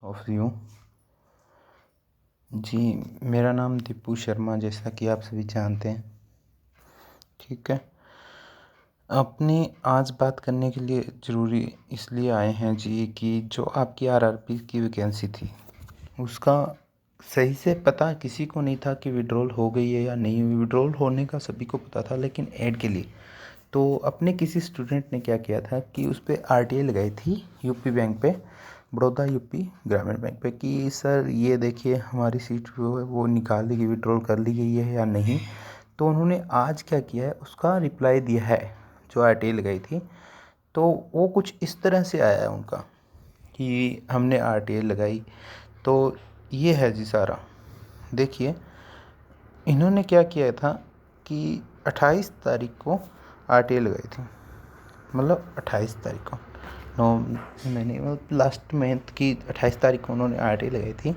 Of you. जी, मेरा नाम दीपू शर्मा, जैसा कि आप सभी जानते हैं। ठीक है, अपने आज बात करने के लिए ज़रूरी इसलिए आए हैं जी कि जो आपकी आरआरबी की वैकेंसी थी उसका सही से पता किसी को नहीं था कि विड्रॉल हो गई है या नहीं हुई। विड्रॉल होने का सभी को पता था, लेकिन ऐड के लिए तो अपने किसी स्टूडेंट ने क्या किया था कि उस पर आरटीआई लगाई थी यूपी बैंक पे, बड़ौदा यूपी ग्रामीण बैंक पे, कि सर ये देखिए हमारी सीट जो है वो निकाल ली गई, विड्रॉल कर ली गई है या नहीं। तो उन्होंने आज क्या किया है, उसका रिप्लाई दिया है जो आरटीआई लगाई थी। तो वो कुछ इस तरह से आया है उनका कि हमने आरटीआई लगाई। तो ये है जी सारा। देखिए, इन्होंने क्या किया था कि 28 तारीख को आरटीआई लगाई थी, मतलब 28 तारीख को, 9 महीने मतलब लास्ट मंथ की 28 तारीख को उन्होंने आरटीआई लगाई थी।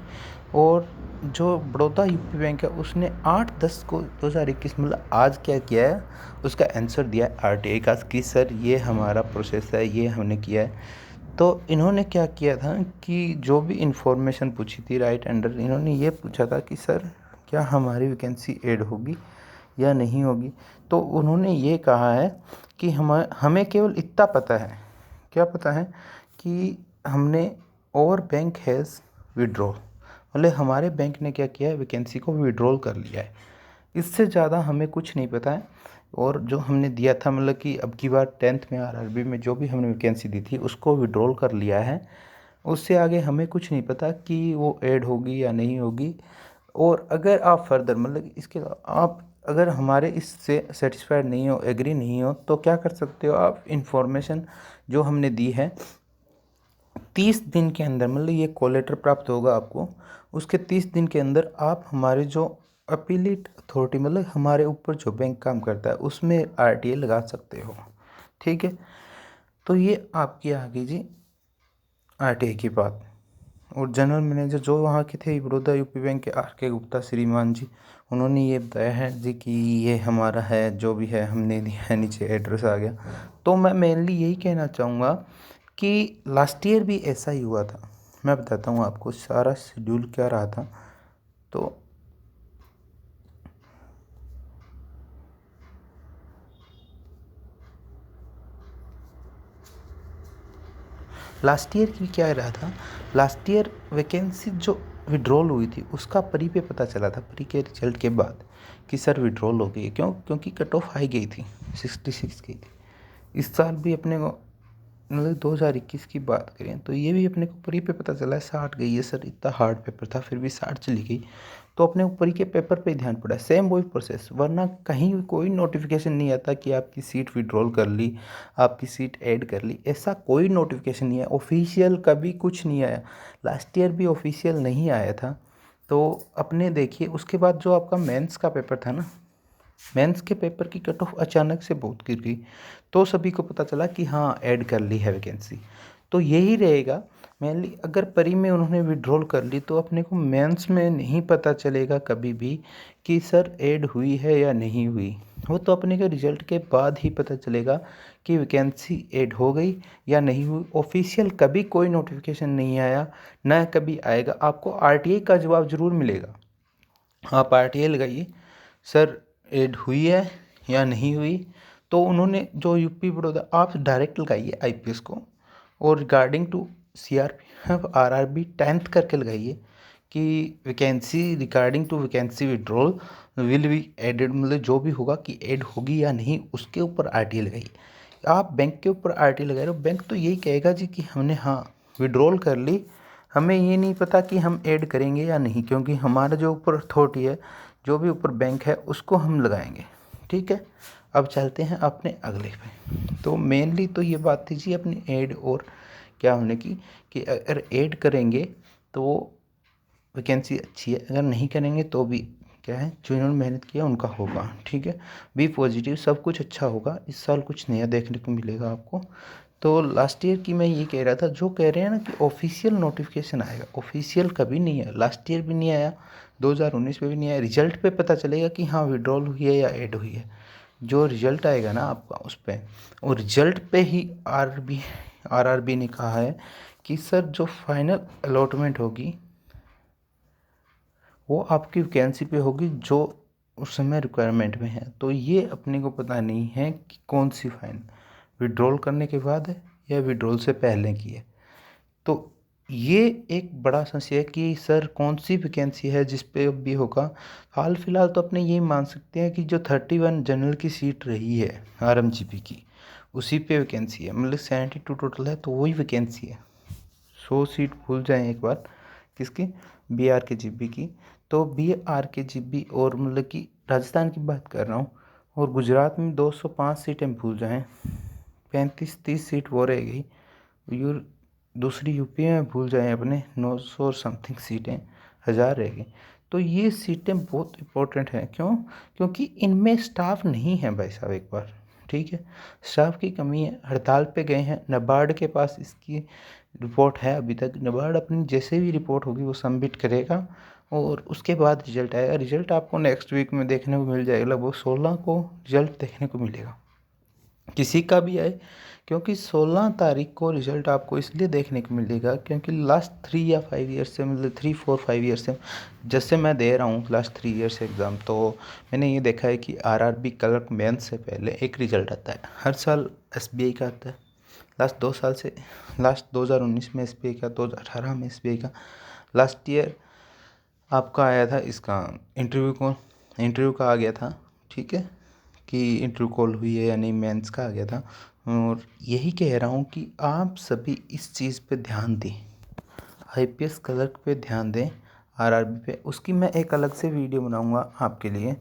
और जो बड़ौदा यूपी बैंक है उसने 8/10 को 2021 मतलब आज क्या किया है, उसका आंसर दिया है आरटीआई का कि सर ये हमारा प्रोसेस है, ये हमने किया है। तो इन्होंने क्या किया था कि जो भी इंफॉर्मेशन पूछी थी राइट अंडर, इन्होंने ये पूछा था कि सर क्या हमारी वैकेंसी ऐड होगी या नहीं होगी। तो उन्होंने ये कहा है कि हमें केवल इतना पता है, क्या पता है, कि हमने और बैंक हैज़ विड्रॉ, मतलब हमारे बैंक ने क्या किया है, वैकेंसी को विड्रॉल कर लिया है। इससे ज़्यादा हमें कुछ नहीं पता है। और जो हमने दिया था, मतलब कि अब की बार 10th में आरआरबी में जो भी हमने वैकेंसी दी थी उसको विड्रॉल कर लिया है। उससे आगे हमें कुछ नहीं पता कि वो ऐड होगी या नहीं होगी। और अगर आप फर्दर मतलब इसके आप अगर हमारे इससे सेटिस्फाइड नहीं हो, एग्री नहीं हो, तो क्या कर सकते हो आप, इंफॉर्मेशन जो हमने दी है 30 दिन के अंदर, मतलब ये कॉल लेटर प्राप्त होगा आपको, उसके 30 दिन के अंदर आप हमारे जो अपीलेट अथॉरिटी, मतलब हमारे ऊपर जो बैंक काम करता है उसमें आरटीआई लगा सकते हो। ठीक है, तो ये आपकी आ गई जी आरटीआई की बात। और जनरल मैनेजर जो वहाँ के थे बड़ौदा यूपी बैंक के, आर के गुप्ता श्रीमान जी, उन्होंने ये बताया है जी कि ये हमारा है, जो भी है हमने दिया है, नीचे एड्रेस आ गया। तो मैं मेनली यही कहना चाहूँगा कि लास्ट ईयर भी ऐसा ही हुआ था। मैं बताता हूँ आपको सारा शेड्यूल क्या रहा था। तो लास्ट ईयर की क्या रहा था, लास्ट ईयर वैकेंसी जो विड्रॉल हुई थी उसका प्री पे पता चला था, प्री के रिजल्ट के बाद, कि सर विड्रॉल हो गई है। क्यों? क्योंकि कट ऑफ हाई गई थी, 66 गई थी। इस साल भी अपने को मतलब 2021 की बात करें तो ये भी अपने को प्री पे पता चला है 60 गई है। सर इतना हार्ड पेपर था फिर भी 60 चली गई। तो अपने ऊपर के पेपर पे ध्यान पड़ा, सेम वही प्रोसेस, वरना कहीं कोई नोटिफिकेशन नहीं आता कि आपकी सीट विड्रॉल कर ली, आपकी सीट ऐड कर ली, ऐसा कोई नोटिफिकेशन नहीं है ऑफिशियल, कभी कुछ नहीं आया। लास्ट ईयर भी ऑफिशियल नहीं आया था। तो अपने देखिए उसके बाद जो आपका मेंस का पेपर था ना, मेंस के पेपर की कट ऑफ अचानक से बहुत गिर गई। तो सभी को पता चला कि हाँ ऐड कर ली है वैकेंसी। तो यही रहेगा मेनली, अगर परी में उन्होंने विड्रॉल कर ली तो अपने को मेंस में नहीं पता चलेगा कभी भी कि सर ऐड हुई है या नहीं हुई। वो तो अपने के रिजल्ट के बाद ही पता चलेगा कि वैकेंसी ऐड हो गई या नहीं हुई। ऑफिशियल कभी कोई नोटिफिकेशन नहीं आया, ना कभी आएगा। आपको आरटीआई का जवाब ज़रूर मिलेगा। आप आरटीआई लगाइए, सर ऐड हुई है या नहीं हुई। तो उन्होंने जो यूपी बड़ौदा, आप डायरेक्ट लगाइए आईपीएस को, और regarding to CRPF RRB 10th करके लगाइए कि vacancy regarding to vacancy withdrawal will be added, मतलब जो भी होगा कि ऐड होगी या नहीं, उसके ऊपर आरटीआई लगाइए। आप बैंक के ऊपर आरटीआई लगा रहे हो, बैंक तो यही कहेगा जी कि हमने हाँ विड्रॉल कर ली, हमें ये नहीं पता कि हम ऐड करेंगे या नहीं, क्योंकि हमारा जो ऊपर अथॉरिटी है, जो भी ऊपर बैंक है, उसको हम लगाएंगे। ठीक है, अब चलते हैं अपने अगले पे। तो मेनली तो ये बात थी जी अपनी ऐड और क्या होने की, कि अगर ऐड करेंगे तो वैकेंसी अच्छी है, अगर नहीं करेंगे तो भी क्या है, जो इन्होंने मेहनत किया उनका होगा। ठीक है, बी पॉजिटिव, सब कुछ अच्छा होगा। इस साल कुछ नया देखने को मिलेगा आपको। तो लास्ट ईयर की मैं ये कह रहा था, जो कह रहे हैं ना कि ऑफिशियल नोटिफिकेशन आएगा, ऑफिशियल कभी नहीं आया। लास्ट ईयर भी नहीं आया, 2019 में भी नहीं आया। रिजल्ट पे पता चलेगा कि हाँ विड्रॉल हुई है या ऐड हुई है। जो रिजल्ट आएगा ना आपका उस पर, और रिजल्ट पे ही आरआरबी ने कहा है कि सर जो फाइनल अलॉटमेंट होगी वो आपकी वैकेंसी पे होगी जो उस समय रिक्वायरमेंट में है। तो ये अपने को पता नहीं है कि कौन सी फाइन विड्रॉल करने के बाद है या विड्रॉल से पहले की है। तो ये एक बड़ा समस्या है कि सर कौन सी वैकेंसी है जिस पे अब भी होगा। हाल फिलहाल तो अपने ये मान सकते हैं कि जो 31 जनरल की सीट रही है RMGP की, उसी पे वैकेंसी है। मतलब 72 टोटल है, तो वही वैकेंसी है। 100 सीट भूल जाएं एक बार, किसकी, BRKGP की। तो BRKGP और मतलब कि राजस्थान की बात कर रहा हूँ, और गुजरात में 205 सीटें भूल जाएं, 35-30 सीट वो रह गई। और दूसरी यूपी में भूल जाएं अपने 900 समथिंग सीटें, 1000 रह गई। तो ये सीटें बहुत इंपॉर्टेंट हैं। क्यों? क्योंकि इनमें स्टाफ नहीं है भाई साहब, एक बार, ठीक है, स्टाफ की कमी है। हड़ताल पे गए हैं, नाबार्ड के पास इसकी रिपोर्ट है अभी तक। नाबार्ड अपनी जैसे भी रिपोर्ट होगी वो सबमिट करेगा और उसके बाद रिजल्ट आएगा। रिजल्ट आपको नेक्स्ट वीक में देखने को मिल जाएगा, लगभग 16 को रिजल्ट देखने को मिलेगा, किसी का भी आए। क्योंकि 16 तारीख को रिजल्ट आपको इसलिए देखने को मिलेगा क्योंकि लास्ट 3 या 5 ईयर से, मतलब 3-4-5 ईयर से जैसे मैं दे रहा हूँ लास्ट 3 ईयर से एग्ज़ाम, तो मैंने ये देखा है कि RRB क्लर्क मेंस से पहले एक रिजल्ट आता है। हर साल SBI का आता है, लास्ट 2 साल से। लास्ट 2019 में SBI का, 2018 में SBI का, लास्ट ईयर आपका आया था इसका इंटरव्यू का आ गया था, ठीक है, कि इंटरव्यू कॉल हुई है या नहीं, मेंस का आ गया था। और यही कह रहा हूँ कि आप सभी इस चीज़ पे ध्यान दें, IPS क्लर्क पे ध्यान दें, RRB पे। उसकी मैं एक अलग से वीडियो बनाऊँगा आपके लिए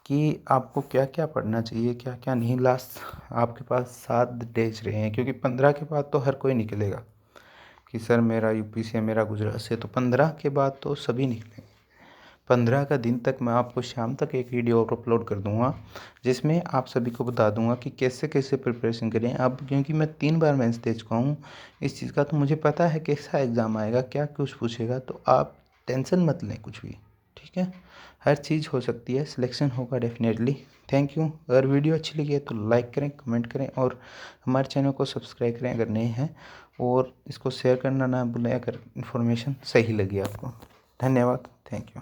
कि आपको क्या क्या पढ़ना चाहिए, क्या क्या नहीं। लास्ट आपके पास 7 डेज रहे हैं, क्योंकि 15 के बाद तो हर कोई निकलेगा कि सर मेरा यूपी से, मेरा गुजरात से, तो 15 के बाद तो सभी निकलेंगे। 15 का दिन तक मैं आपको शाम तक एक वीडियो और अपलोड कर दूंगा जिसमें आप सभी को बता दूंगा कि कैसे कैसे प्रिपरेशन करें। अब क्योंकि मैं 3 बार मेंस दे चुका हूँ इस चीज़ का, तो मुझे पता है कैसा एग्ज़ाम आएगा, क्या कुछ पूछेगा। तो आप टेंशन मत लें कुछ भी, ठीक है। हर चीज़ हो सकती है, सिलेक्शन होगा डेफिनेटली। Thank you. अगर वीडियो अच्छी लगी है तो लाइक करें, कमेंट करें और हमारे चैनल को सब्सक्राइब करें अगर नए हैं, और इसको शेयर करना ना भूलें अगर इन्फॉर्मेशन सही लगी आपको। धन्यवाद, थैंक यू।